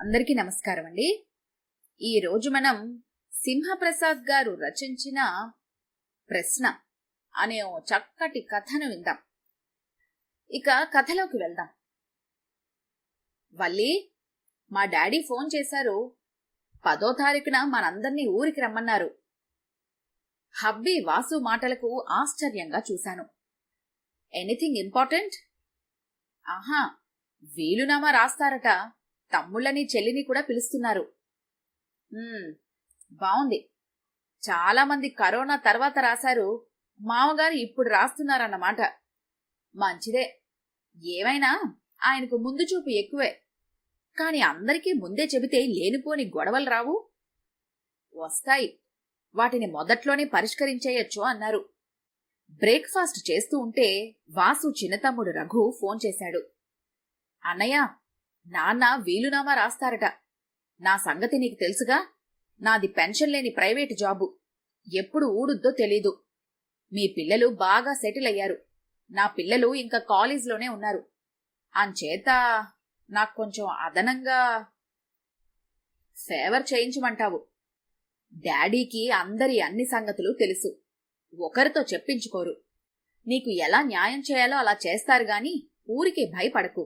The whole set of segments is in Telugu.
అందరికీ నమస్కారం అండి. ఈరోజు మనం సింహప్రసాద్ గారు రచించిన ప్రశ్న అనే ఓ చక్కటి కథను విందాం. ఇక కథలోకి వెళ్దాం. వల్లి, మా డాడీ ఫోన్ చేశారు. 10వ తారీఖున మనందర్నీ ఊరికి రమ్మన్నారు. హబ్బీ వాసు మాటలకు ఆశ్చర్యంగా చూశాను. Anything important? ఆహా, వీలునామా రాస్తారట. తమ్ముళ్ళని చెల్లిని కూడా పిలుస్తున్నారు. బావుంది. చాలా మంది కరోనా తర్వాత రాశారు. మామగారు ఇప్పుడు రాస్తున్నారన్నమాట. మంచిదే. ఏమైనా ఆయనకు ముందు చూపు ఎక్కువే. కాని అందరికీ ముందే చెబితే లేనిపోని గొడవలు రావు. వస్తాయి. వాటిని మొదట్లోనే పరిష్కరించేయొచ్చు అన్నారు. బ్రేక్ఫాస్ట్ చేస్తూ ఉంటే వాసు చిన్నతమ్ముడు రఘు ఫోన్ చేశాడు. అన్నయ్య, నాన్న వీలునామా రాస్తారట. నా సంగతి నీకు తెలుసుగా. నాది పెన్షన్ లేని ప్రైవేటు జాబు. ఎప్పుడు ఊడుద్దో తెలీదు. మీ పిల్లలు బాగా సెటిల్ అయ్యారు. నా పిల్లలు ఇంకా కాలేజ్లోనే ఉన్నారు. అంచేత నాకు కొంచెం అదనంగా ఫేవర్ చేయించమంటావు. డాడీకి అందరి అన్ని సంగతులు తెలుసు. ఒకరితో చెప్పించుకోరు. నీకు ఎలా న్యాయం చేయాలో అలా చేస్తారు గాని ఊరికే భయపడకు.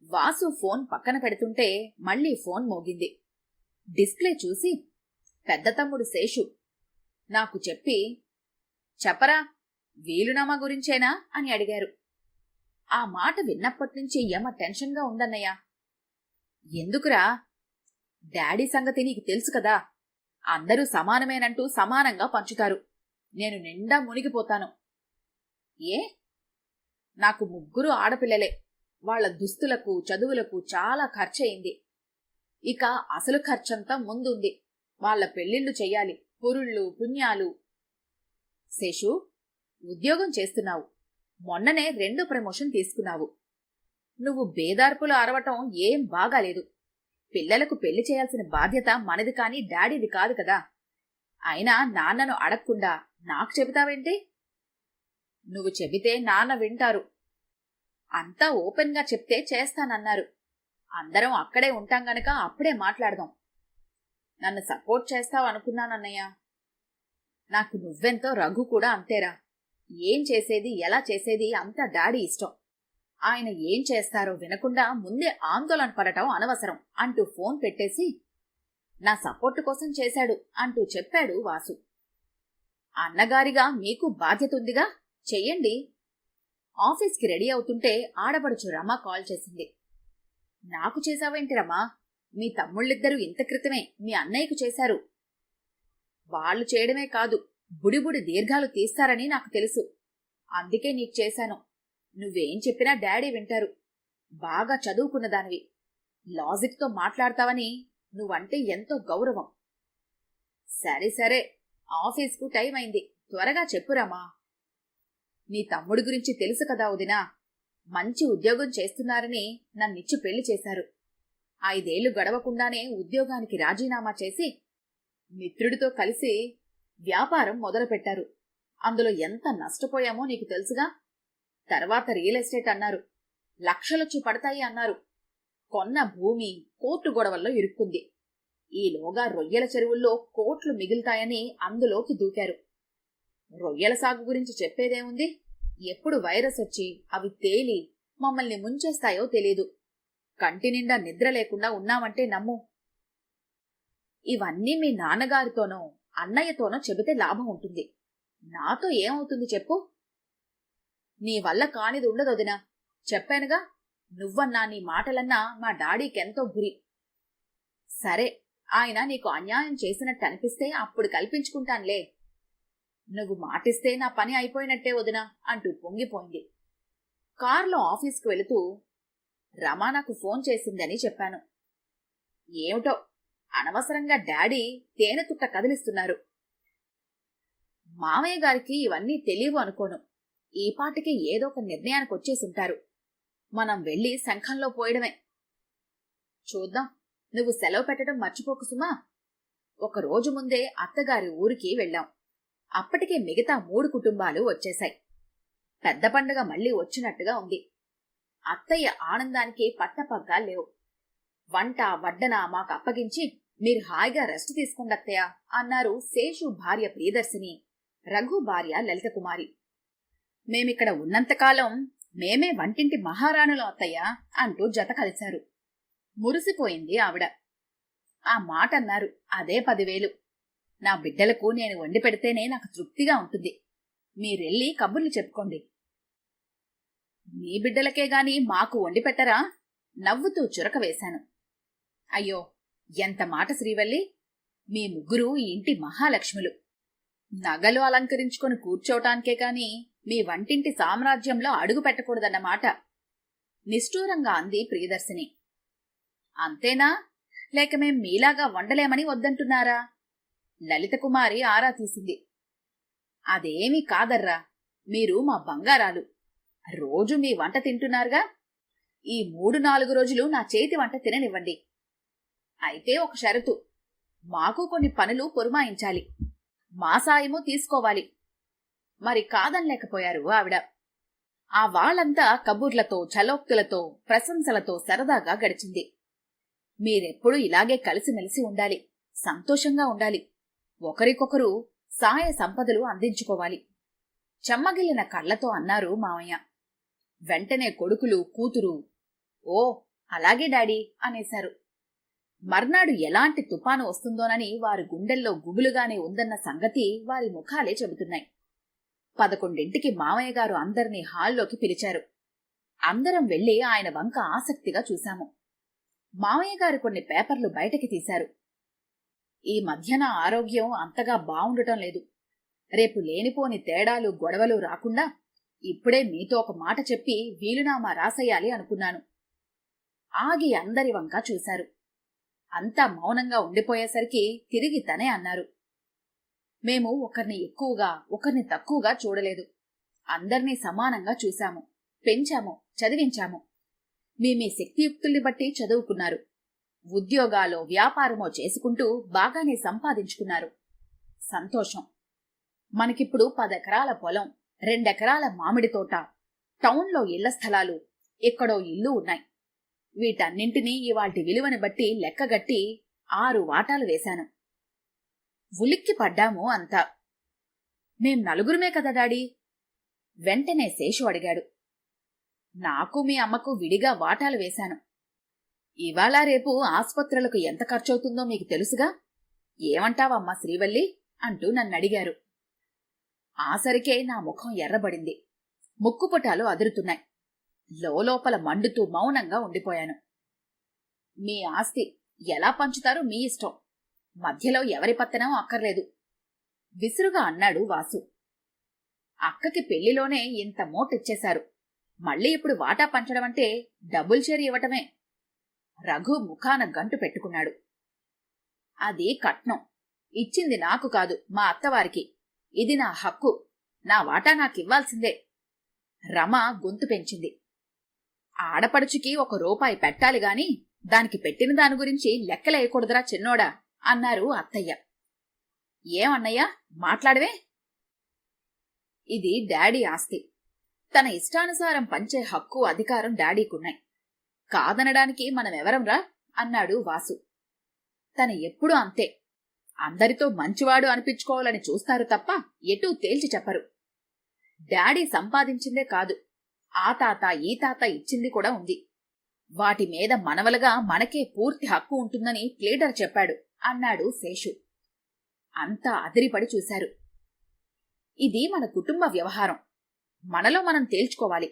వాసు ఫోన్ పక్కన పెడుతుంటే మళ్లీ ఫోన్ మోగింది. డిస్ప్లే చూసి పెద్ద తమ్ముడు శేషు నాకు చెప్పి, చెప్పరా, వీలునామా గురించేనా అని అడిగారు. ఆ మాట విన్నప్పటినుంచి యమ టెన్షన్గా ఉందన్నయ్య. ఎందుకురా? డాడీ సంగతి నీకు తెలుసు కదా. అందరూ సమానమేనంటూ సమానంగా పంచుతారు. నేను నిండా మునిగిపోతాను. ఏ? నాకు 3 ఆడపిల్లలే. వాళ్ల దుస్తులకు చదువులకు చాలా ఖర్చయింది. ఇక అసలు ఖర్చంతా ముందుంది. వాళ్ల పెళ్లిళ్లు చెయ్యాలి. పురుళ్ళు పుణ్యాలు. శేషు, ఉద్యోగం చేస్తున్నావు. మొన్ననే 2 ప్రమోషన్ తీసుకున్నావు. నువ్వు బేదార్పులు అరవటం ఏం బాగాలేదు. పిల్లలకు పెళ్లి చేయాల్సిన బాధ్యత మనది కాని డాడీది కాదు కదా. అయినా నాన్నను అడగకుండా నాకు చెబుతావేంటి? నువ్వు చెబితే నాన్న వింటారు. అంతా ఓపెన్గా చెప్తే చేస్తానన్నారు. అందరం అక్కడే ఉంటాం గనక అప్పుడే మాట్లాడదాం. నన్ను సపోర్ట్ చేస్తావనుకున్నానన్నయ్య. నాకు నువ్వెంతో రఘు కూడా అంతేరా. ఏం చేసేది ఎలా చేసేది అంతా డాడీ ఇష్టం. ఆయన ఏం చేస్తారో వినకుండా ముందే ఆందోళన పడటం అనవసరం అంటూ ఫోన్ పెట్టేసి, నా సపోర్టు కోసం చేశాడు అంటూ చెప్పాడు వాసు. అన్నగారిగా మీకు బాధ్యత ఉందిగా, చెయ్యండి. ఆఫీస్కి రెడీ అవుతుంటే ఆడపడుచు రమ కాల్ చేసింది. నాకు చేశావేంటి రమా? మీ తమ్ముళ్ళిద్దరూ ఇంత క్రితమే మీ అన్నయ్యకు చేశారు. వాళ్ళు చేయడమే కాదు, బుడిబుడి దీర్ఘాలు తీస్తారని నాకు తెలుసు. అందుకే నీకు చేశాను. నువ్వేం చెప్పినా డాడీ వింటారు. బాగా చదువుకున్నదానివి. లాజిక్తో మాట్లాడతావని నువ్వంటే ఎంతో గౌరవం. సరే సరే, ఆఫీస్కు టైం అయింది. త్వరగా చెప్పురామా. నీ తమ్ముడి గురించి తెలుసు కదా వదినా. మంచి ఉద్యోగం చేస్తున్నారని నన్నిచ్చి పెళ్లి చేశారు. 5 ఏళ్లు గడవకుండానే ఉద్యోగానికి రాజీనామా చేసి మిత్రుడితో కలిసి వ్యాపారం మొదలుపెట్టారు. అందులో ఎంత నష్టపోయామో నీకు తెలుసుగా. తర్వాత రియల్ ఎస్టేట్ అన్నారు. లక్షలొచ్చి పడతాయి అన్నారు. కొన్న భూమి కోర్టు గొడవల్లో ఇరుక్కుంది. ఈలోగా రొయ్యల చెరువుల్లో కోట్లు మిగులుతాయని అందులోకి దూకారు. రొయ్యల సాగు గురించి చెప్పేదేముంది? ఎప్పుడు వైరస్ వచ్చి అవి తేలి మమ్మల్ని ముంచేస్తాయో తెలీదు. కంటి నిండా నిద్ర లేకుండా ఉన్నామంటే నమ్ము. ఇవన్నీ మీ నాన్నగారితోనో అన్నయ్యతోనో చెబితే లాభం ఉంటుంది. నాతో ఏమవుతుంది చెప్పు? నీ వల్ల కానిది ఉండదొదినా. చెప్పానుగా, నువ్వన్నా నీ మాటలన్నా మా డాడీకెంతో గురి. సరే, ఆయన నీకు అన్యాయం చేసినట్టు అనిపిస్తే అప్పుడు కల్పించుకుంటానులే. నువ్వు మాటిస్తే నా పని అయిపోయినట్టే వదినా అంటూ పొంగిపోయింది. కారులో ఆఫీస్కు వెళుతూ రమా నాకు ఫోన్ చేసిందని చెప్పాను. ఏమిటో అనవసరంగా డాడీ తేనెతుట్ట కదిలిస్తున్నారు. మామయ్య గారికి ఇవన్నీ తెలియవు అనుకోను. ఈపాటికి ఏదో ఒక నిర్ణయానికి వచ్చేసుంటారు. మనం వెళ్లి శంఖంలో పోయడమే. చూద్దాం. నువ్వు సెలవు పెట్టడం మర్చిపోకు సుమా. 1 రోజు ముందే అత్తగారి ఊరికి వెళ్ళాం. అప్పటికే మిగతా 3 కుటుంబాలు వచ్చేశాయి. పెద్ద పండుగ మళ్లీ వచ్చినట్టుగా ఉంది. అత్తయ్య ఆనందానికి పట్టపగ్గా లేవు. వంట వడ్డన మాకు అప్పగించి మీరు హాయిగా రెస్ట్ తీసుకుండత్తయ్యా అన్నారు శేషు భార్య ప్రియదర్శిని, రఘు భార్య లలితకుమారి. మేమిక్కడ ఉన్నంతకాలం మేమే వంటింటి మహారాణులు అత్తయ్యా అంటూ జత కలిశారు. మురిసిపోయింది ఆవిడ. ఆ మాట అన్నారు అదే 10,000. నా బిడ్డలకు నేను వండి పెడితేనే నాకు తృప్తిగా ఉంటుంది. మీరెళ్ళి కబుర్లు చెప్పుకోండి. మీ బిడ్డలకే గాని మాకు వండి పెట్టరా? నవ్వుతూ చురక వేశాను. అయ్యో ఎంత మాట శ్రీవల్లి, మీ ముగ్గురు ఈ ఇంటి మహాలక్ష్ములు. నగలు అలంకరించుకొని కూర్చోటానికే కాని మీ వంటింటి సామ్రాజ్యంలో అడుగు పెట్టకూడదన్నమాట నిష్ఠూరంగా అంది ప్రియదర్శిని. అంతేనా, లేక మేం మీలాగా వండలేమని వద్దంటున్నారా? లలితకుమారి ఆరా తీసింది. అదేమీ కాదర్రా, మీరు మా బంగారాలు. రోజు మీ వంట తింటున్నారుగా, ఈ 3-4 రోజులు నా చేతి వంట తిననివ్వండి. అయితే ఒక షరతు, మాకు కొన్ని పనులు పురమాయించాలి, మా సాయము తీసుకోవాలి. మరి కాదనలేకపోయారు ఆవిడ. ఆ వాళ్ళంతా కబుర్లతో చలోక్తులతో ప్రశంసలతో సరదాగా గడిచింది. మీరెప్పుడూ ఇలాగే కలిసిమెలిసి ఉండాలి, సంతోషంగా ఉండాలి, ఒకరికొకరు సాయ సంపదలు అందించుకోవాలి చెమ్మగిల్లిన కళ్లతో అన్నారు మామయ్య. వెంటనే కొడుకులు కూతురు ఓ అలాగే డాడీ అనేశారు. మర్నాడు ఎలాంటి తుపాను వస్తుందోనని వారి గుండెల్లో గుబులుగానే ఉందన్న సంగతి వారి ముఖాలే చెబుతున్నాయి. 11ంటికి మామయ్య గారు అందరినీ హాల్లోకి పిలిచారు. అందరం వెళ్లి ఆయన వంక ఆసక్తిగా చూశాము. మామయ్య గారు కొన్ని పేపర్లు బయటకి తీశారు. ఈ మధ్యన ఆరోగ్యం అంతగా బావుండటం లేదు. రేపు లేనిపోని తేడాలు గొడవలు రాకుండా ఇప్పుడే మీతో ఒక మాట చెప్పి వీలునామా రాసేయాలి అనుకున్నాను. ఆగి అందరి వంక చూశారు. అంతా మౌనంగా ఉండిపోయేసరికి తిరిగి తనే అన్నారు. మేము ఒకరిని ఎక్కువగా ఒకరిని తక్కువగా చూడలేదు. అందర్నీ సమానంగా చూశాము, పెంచాము, చదివించాము. మీ శక్తియుక్తుల్ని బట్టి చదువుకున్నారు. ఉద్యోగాలో వ్యాపారమో చేసుకుంటూ బాగానే సంపాదించుకున్నారు. సంతోషం. మనకిప్పుడు 10 ఎకరాల పొలం, 2 ఎకరాల మామిడి తోట, టౌన్లో ఇళ్ల స్థలాలు, ఎక్కడో ఇల్లు ఉన్నాయి. వీటన్నింటినీ ఇవాల్టి విలువని బట్టి లెక్కగట్టి 6 వాటాలు వేశాను. ఉలిక్కి పడ్డాము అంతా. మేం 4గురమే కదా డాడీ? వెంటనే శేషు అడిగాడు. నాకు మీ అమ్మకు విడిగా వాటాలు వేశాను. ఇవాళ రేపు ఆస్పత్రులకు ఎంత ఖర్చవుతుందో మీకు తెలుసుగా. ఏమంటావమ్మా శ్రీవల్లి అంటూ నన్నడిగారు. ఆసరికే నా ముఖం ఎర్రబడింది. ముక్కుపుటాలు అదురుతున్నాయి. లోపల మండుతూ మౌనంగా ఉండిపోయాను. మీ ఆస్తి ఎలా పంచుతారో మీ ఇష్టం, మధ్యలో ఎవరి పత్తనం అక్కర్లేదు విసురుగా అన్నాడు వాసు. అక్కకి పెళ్లిలోనే ఇంత మోటిచ్చేశారు, మళ్ళీ ఇప్పుడు వాటా పంచడం అంటే డబుల్ షేర్ ఇవ్వటమే. రఘు ముఖాన గంటు పెట్టుకున్నాడు. అది కట్నం, ఇచ్చింది నాకు కాదు మా అత్తవారికి. ఇది నా హక్కు, నా వాటా నాకివ్వాల్సిందే. రమ గొంతు పెంచింది. ఆడపడుచుకి 1 రూపాయి పెట్టాలి గాని దానికి పెట్టిన దాని గురించి లెక్కలేయకూడదురా చిన్నోడా అన్నారు అత్తయ్య. ఏమన్నయ్యా మాట్లాడవే? ఇది డాడీ ఆస్తి. తన ఇష్టానుసారం పంచే హక్కు అధికారం డాడీకున్నాయి. కాదనడానికి మనమెవరంరా అన్నాడు వాసు. తన ఎప్పుడూ అంతే, అందరితో మంచివాడు అనిపించుకోవాలని చూస్తారు తప్ప ఎటూ తేల్చి చెప్పరు. డాడీ సంపాదించిందే కాదు, ఆ తాత ఈ తాత ఇచ్చింది కూడా ఉంది. వాటి మీద మనవలుగా మనకే పూర్తి హక్కు ఉంటుందని ప్లేటర్ చెప్పాడు అన్నాడు శేషు. అంతా అదిరిపడి చూశారు. ఇది మన కుటుంబ వ్యవహారం, మనలో మనం తేల్చుకోవాలి.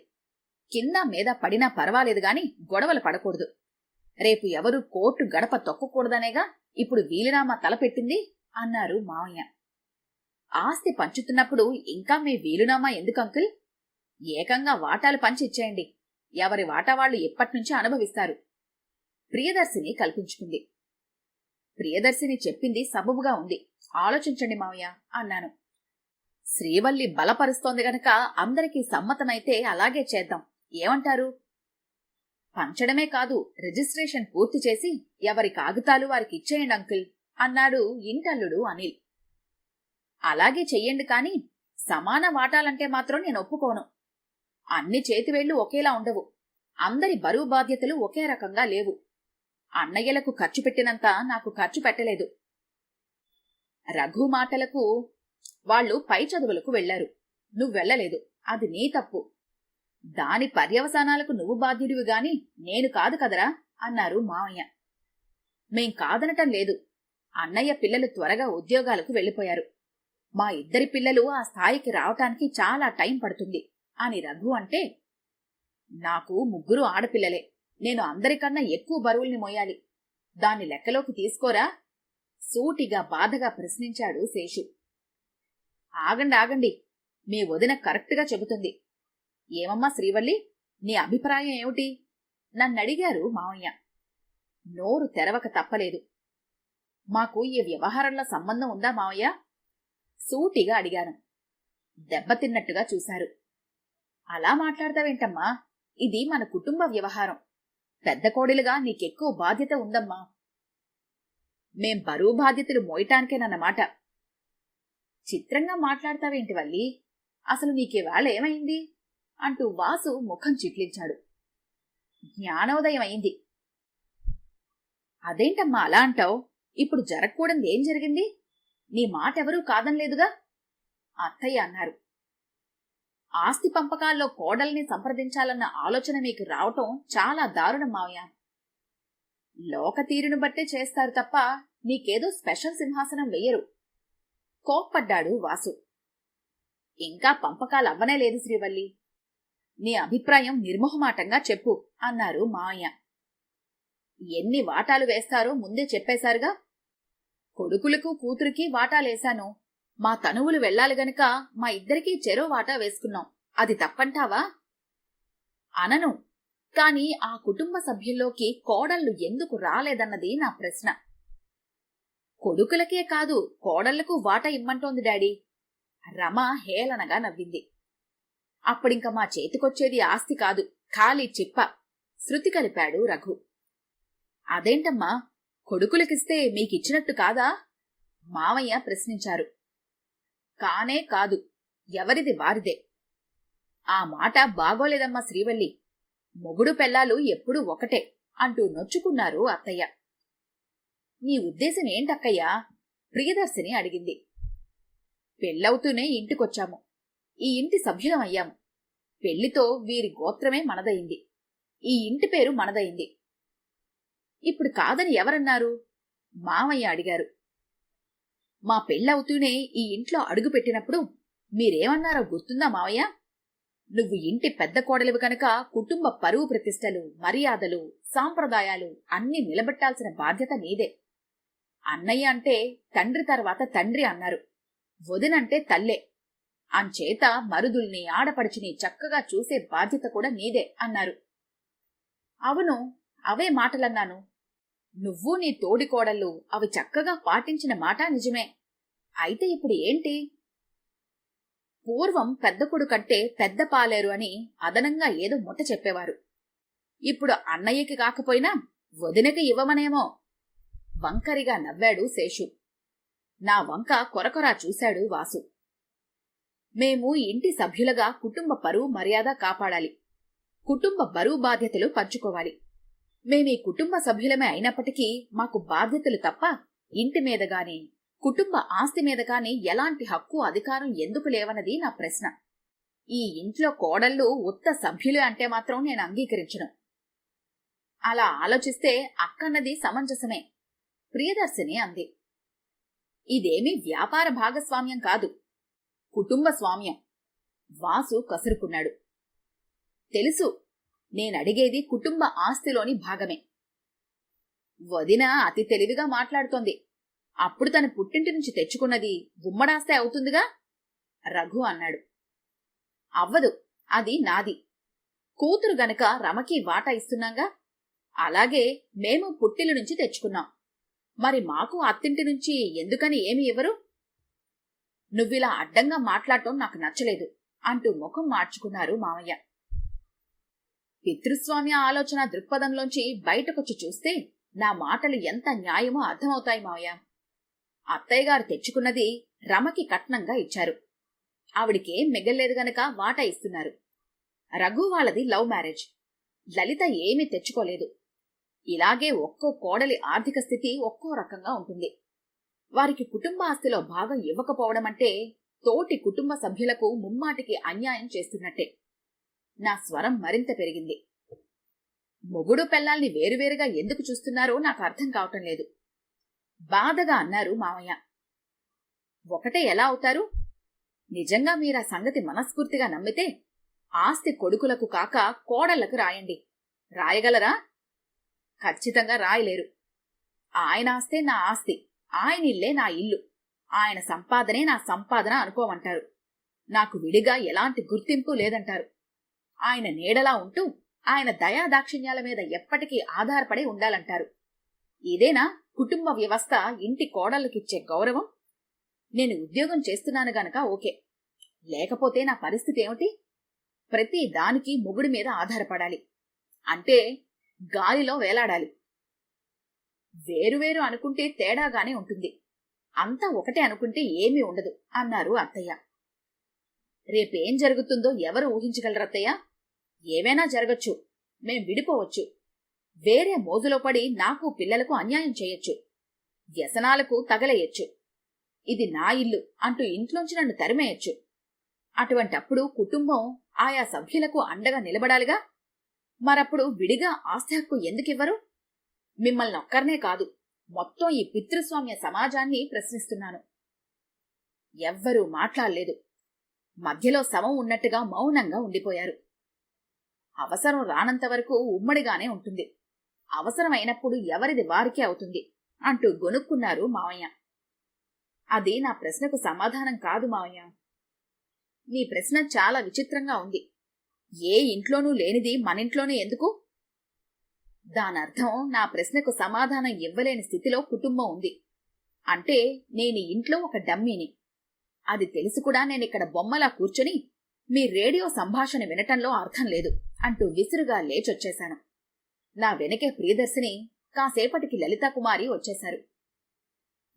కింద మీద పడినా పర్వాలేదు గాని గొడవలు పడకూడదు. రేపు ఎవరు కోర్టు గడప తొక్కకూడదనేగా ఇప్పుడు వీలునామా తలపెట్టింది అన్నారు మావయ్య. ఆస్తి పంచుతున్నప్పుడు ఇంకా మీ వీలునామా ఎందుకు అంకుల్? ఏకంగా వాటాలు పంచి ఇచ్చేయండి, ఎవరి వాటా వాళ్ళు ఎప్పటినుంచి అనుభవిస్తారు ప్రియదర్శిని కల్పించుకుంది. ప్రియదర్శిని చెప్పింది సబబుగా ఉంది, ఆలోచించండి మావయ్య అన్నాను. శ్రీవల్లి బలపరుస్తోంది గనక అందరికీ సమ్మతమైతే అలాగే చేద్దాం, ఏమంటారు? పంచడమే కాదు, రిజిస్ట్రేషన్ పూర్తి చేసి ఎవరి కాగితాలు వారికి ఇచ్చేయండి అంకుల్ అన్నాడు ఇంటల్లుడు అనిల్. అలాగే చెయ్యండి కాని సమాన వాటాలంటే మాత్రం నేను ఒప్పుకోను. అన్ని చేతివేళ్లు ఒకేలా ఉండవు, అందరి బరువు బాధ్యతలు ఒకే రకంగా లేవు. అన్నయ్యలకు ఖర్చు పెట్టినంత నాకు ఖర్చు పెట్టలేదు. రఘు మాటలకు వాళ్ళు పై చదువులకు వెళ్లారు. నువ్వెళ్లలేదు, అది నీ తప్పు. దాని పర్యవసానాలకు నువ్వు బాధ్యుడివి గాని నేను కాదు కదరా అన్నారు మావయ్య. మేం కాదనటం లేదు. అన్నయ్య పిల్లలు త్వరగా ఉద్యోగాలకు వెళ్లిపోయారు. మా ఇద్దరి పిల్లలు ఆ స్థాయికి రావటానికి చాలా టైం పడుతుంది అని రఘు అంటే, నాకు 3 ఆడపిల్లలే. నేను అందరికన్నా ఎక్కువ బరువుల్ని మోయాలి. దాన్ని లెక్కలోకి తీసుకోరా? సూటిగా బాధగా ప్రశ్నించాడు శేషు. ఆగండి, మీ వదిన కరెక్ట్గా చెబుతుంది. ఏమమ్మా శ్రీవల్లి, నీ అభిప్రాయం ఏమిటి? నన్నడిగారు మావయ్య. నోరు తెరవక తప్పలేదు. మాకు ఈ వ్యవహారంలో సంబంధం ఉందా మావయ్య? సూటిగా అడిగాను. దెబ్బతిన్నట్టుగా చూశారు. అలా మాట్లాడతావేంటమ్మా? ఇది మన కుటుంబ వ్యవహారం. పెద్ద కోడలుగా నీకెక్కువ బాధ్యత ఉందమ్మా. మేం బరువు బాధ్యతలు మోయటానికేనన్నమాట. చిత్రంగా మాట్లాడతావేంటి వల్లి? అసలు నీకేవాళ ఏమైంది అంటూ వాసు ముఖం చిట్లించాడు. జ్ఞానోదయం అయింది. అదేంటమ్మా అలా అంటావు? ఇప్పుడు జరగకూడదు ఏం జరిగింది? నీ మాటెవరూ కాదనలేదుగా అత్తయ్య అన్నారు. ఆస్తి పంపకాల్లో కోడల్ని సంప్రదించాలన్న ఆలోచన మీకు రావటం చాలా దారుణం మావయ్య. లోక తీరును బట్టే చేస్తారు తప్ప నీకేదో స్పెషల్ సింహాసనం వెయ్యరు. కోప్పడ్డాడు వాసు. ఇంకా పంపకాలు అవ్వనే లేదు శ్రీవల్లి. నీ అభిప్రాయం నిర్మోహమాటంగా చెప్పు అన్నారు మావయ్య. ఎన్ని వాటాలు వేస్తారో ముందే చెప్పేశారుగా. కొడుకులకు కూతురికి వాటాలేశాను. మా తనువులు వెళ్లాలి గనుక మా ఇద్దరికీ చెరో వాటా వేసుకున్నాం. అది తప్పంటావా? అనను. కాని ఆ కుటుంబ సభ్యుల్లోకి కోడళ్లు ఎందుకు రాలేదన్నది నా ప్రశ్న. కొడుకులకే కాదు కోడళ్లకు వాటా ఇమ్మంటోంది డాడీ. రమ హేళనగా నవ్వింది. అప్పుడింక మా చేతికొచ్చేది ఆస్తి కాదు, ఖాళీ చిప్ప. శృతి కలిపాడు రఘు. అదేంటమ్మా, కొడుకులకిస్తే మీకిచ్చినట్టు కాదా? మావయ్య ప్రశ్నించారు. కానే కాదు, ఎవరిది వారిదే. ఆ మాట బాగోలేదమ్మా శ్రీవల్లి. మొగుడు పెళ్లాలు ఎప్పుడూ ఒకటే అంటూ నొచ్చుకున్నారు అత్తయ్య. నీ ఉద్దేశం ఏంటక్కయ్యా? ప్రియదర్శిని అడిగింది. పెళ్ళవుతూనే ఇంటికొచ్చాము. ఈ ఇంటి సభ్యులమయ్యాము. పెళ్లితో వీరి గోత్రమే మనదయింది. ఈ ఇంటి పేరు మనదయింది. ఇప్పుడు కాదని ఎవరన్నారు? మావయ్య అడిగారు. మా పెళ్ళవుతూనే ఈ ఇంట్లో అడుగు పెట్టినప్పుడు మీరేమన్నారో గుర్తుందా మావయ్య? నువ్వు ఇంటి పెద్ద కోడలివి కనుక కుటుంబ పరువు ప్రతిష్టలు, మర్యాదలు, సాంప్రదాయాలు అన్నీ నిలబెట్టాల్సిన బాధ్యత నీదే. అన్నయ్య అంటే తండ్రి తర్వాత తండ్రి అన్నారు. వదినంటే తల్లే. అంచేత మరుదుల్ని, ఆడపడుచుని చక్కగా చూసే బాధ్యత కూడా నీదే అన్నారు. అవును, అవే మాటలన్నాను. నువ్వు నీ తోడి కోడళ్ళు అవి చక్కగా పాటించిన మాట నిజమే. అయితే ఇప్పుడు ఏంటి? పూర్వం పెద్ద కొడుకంటే పెద్ద పాలేరు అని అదనంగా ఏదో ముట్ట చెప్పేవారు. ఇప్పుడు అన్నయ్యకి కాకపోయినా వదినకి ఇవ్వమనేమో. వంకరిగా నవ్వాడు శేషు. నా వంక కొరకొరా చూశాడు వాసు. మేము ఇంటి సభ్యులుగా కుటుంబ పరువు మర్యాద కాపాడాలి. కుటుంబ బరువు బాధ్యతలు పంచుకోవాలి. మేమీ కుటుంబ సభ్యులమే అయినప్పటికీ మాకు బాధ్యతలు తప్ప ఇంటి మీద గాని, కుటుంబ ఆస్తి మీద కాని ఎలాంటి హక్కు, అధికారం ఎందుకు లేవన్నది నా ప్రశ్న. ఈ ఇంట్లో కోడళ్ళు ఉత్త సభ్యులే అంటే మాత్రం నేను అంగీకరించను. అలా ఆలోచిస్తే అక్కన్నది సమంజసమే, ప్రియదర్శిని అంది. ఇదేమీ వ్యాపార భాగస్వామ్యం కాదు, కుటుంబ స్వామ్యం. వాసు కసురుకున్నాడు. తెలుసు, నేనడిగేది కుటుంబ ఆస్తిలోని భాగమే. వదిన అతి తెలివిగా మాట్లాడుతోంది. అప్పుడు తన పుట్టింటి నుంచి తెచ్చుకున్నది గుమ్మడాస్తే అవుతుందిగా? రఘు అన్నాడు. అవ్వదు, అది నాది. కూతురు గనక రమకి వాటా ఇస్తున్నాగా. అలాగే మేము పుట్టిల్లు నుంచి తెచ్చుకున్నాం. మరి మాకు అత్తింటి నుంచి ఎందుకని ఏమి ఇవ్వరు? నువ్విలా అడ్డంగా మాట్లాడటం నాకు నచ్చలేదు అంటూ ముఖం మార్చుకున్నారు మామయ్య. పితృస్వామ్య ఆలోచన దృక్పథంలోంచి బయటకొచ్చి చూస్తే నా మాటలు ఎంత న్యాయమో అర్థమవుతాయి మావయ్య. అత్తయ్యగారు తెచ్చుకున్నది రమకి కట్నంగా ఇచ్చారు. ఆవిడికేం మిగల్లేదు గనక వాటా ఇస్తున్నారు. రఘు వాళ్ళది లవ్ మ్యారేజ్. లలిత ఏమీ తెచ్చుకోలేదు. ఇలాగే ఒక్కో కోడలి ఆర్థిక స్థితి ఒక్కో రకంగా ఉంటుంది. వారికి కుటుంబ ఆస్తిలో భాగం ఇవ్వకపోవడం అంటే తోటి కుటుంబ సభ్యులకు ముమ్మాటికి అన్యాయం చేస్తున్నట్టే. నా స్వరం మరింత పెరిగింది. మొగుడు పెళ్లాల్ని వేరువేరుగా ఎందుకు చూస్తున్నారో నాకు అర్థం కావటం లేదు, బాధగా అన్నారు మామయ్య. ఒకటే ఎలా అవుతారు? నిజంగా మీరా సంగతి మనస్ఫూర్తిగా నమ్మితే ఆస్తి కొడుకులకు కాక కోడళ్లకు రాయండి. రాయగలరా? ఖచ్చితంగా రాయలేరు. ఆయన ఆస్తే నా ఆస్తి, ఆయన ఇల్లే నా ఇల్లు, ఆయన సంపాదనే నా సంపాదన అనుకోమంటారు. నాకు విడిగా ఎలాంటి గుర్తింపు లేదంటారు. ఆయన నీడలా ఉంటూ ఆయన దయాదాక్షిణ్యాల మీద ఎప్పటికీ ఆధారపడి ఉండాలంటారు. ఇదేనా కుటుంబ వ్యవస్థ ఇంటి కోడళ్ళకిచ్చే గౌరవం? నేను ఉద్యోగం చేస్తున్నాను గనక ఓకే, లేకపోతే నా పరిస్థితి ఏమిటి? ప్రతి దానికి మొగుడి మీద ఆధారపడాలి అంటే గాలిలో వేలాడాలి. వేరువేరు అనుకుంటే తేడాగానే ఉంటుంది, అంతా ఒకటే అనుకుంటే ఏమీ ఉండదు అన్నారు అత్తయ్య. రేపేం జరుగుతుందో ఎవరు ఊహించగలరత్తయ్య? ఏవైనా జరగచ్చు, మేం విడిపోవచ్చు, వేరే మోజులో పడి నాకు పిల్లలకు అన్యాయం చేయొచ్చు, వ్యసనాలకు తగలేయచ్చు, ఇది నా ఇల్లు అంటూ ఇంట్లోంచి నన్ను తరిమేయచ్చు. అటువంటప్పుడు కుటుంబం ఆయా సభ్యులకు అండగా నిలబడాలిగా. మరప్పుడు విడిగా ఆస్తి హక్కు ఎందుకివ్వరు? మిమ్మల్ని ఒక్కర్నే కాదు, మొత్తం ఈ పితృస్వామ్య సమాజాన్ని ప్రశ్నిస్తున్నాను. ఎవ్వరూ మాట్లాడలేదు. మధ్యలో శవం ఉన్నట్టుగా మౌనంగా ఉండిపోయారు. అవసరం రానంత వరకు ఉమ్మడిగానే ఉంటుంది, అవసరమైనప్పుడు ఎవరిది వారికే అవుతుంది అంటూ గొనుక్కున్నారు మావయ్య. అది నా ప్రశ్నకు సమాధానం కాదు మావయ్య. నీ ప్రశ్న చాలా విచిత్రంగా ఉంది. ఏ ఇంట్లోనూ లేనిది మనింట్లోనే ఎందుకు? దానర్థం నా ప్రశ్నకు సమాధానం ఇవ్వలేని స్థితిలో కుటుంబం ఉంది అంటే నేను ఇంట్లో ఒక డమ్మీని. అది తెలిసి కూడా నేనిక్కడ బొమ్మలా కూర్చొని మీ రేడియో సంభాషణ వినటంలో అర్థం లేదు అంటూ విసురుగా లేచొచ్చేశాను. నా వెనకే ప్రియదర్శిని, కాసేపటికి లలితాకుమారి వచ్చేశారు.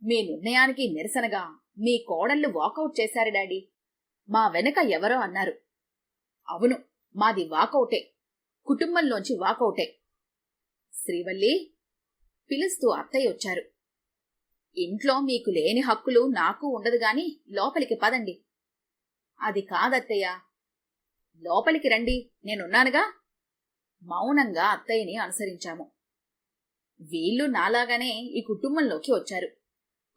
మీ నిర్ణయానికి నిరసనగా మీ కోడళ్లు వాకౌట్ చేశారు డాడీ, మా వెనక ఎవరో అన్నారు. అవును, మాది వాకౌటే, కుటుంబంలోంచి వాకౌటే. శ్రీవల్లి పిలుస్తూ అత్తయ్య వచ్చారు. ఇంట్లో మీకు లేని హక్కులు నాకు ఉండదు గాని లోపలికి పదండి. అది కాదత్తయ్య. లోపలికి రండి, నేనున్నానుగా. మౌనంగా అత్తయ్యని అనుసరించాము. వీళ్ళు నాలాగానే ఈ కుటుంబంలోకి వచ్చారు,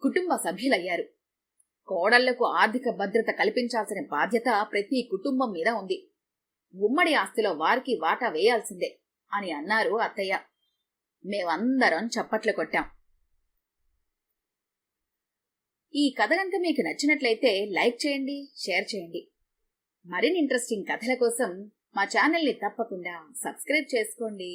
కుటుంబ సభ్యులయ్యారు. కోడళ్లకు ఆర్థిక భద్రత కల్పించాల్సిన బాధ్యత ప్రతి కుటుంబం మీద ఉంది. ఉమ్మడి ఆస్తిలో వారికి వాటా వేయాల్సిందే అని అన్నారు అత్తయ్య. మేమందరం చప్పట్లు కొట్టాం. ఈ కథ గనుక మీకు నచ్చినట్లయితే లైక్ చేయండి, షేర్ చేయండి. మరిన్ని ఇంట్రెస్టింగ్ కథల కోసం మా ఛానల్ని తప్పకుండా సబ్స్క్రైబ్ చేసుకోండి.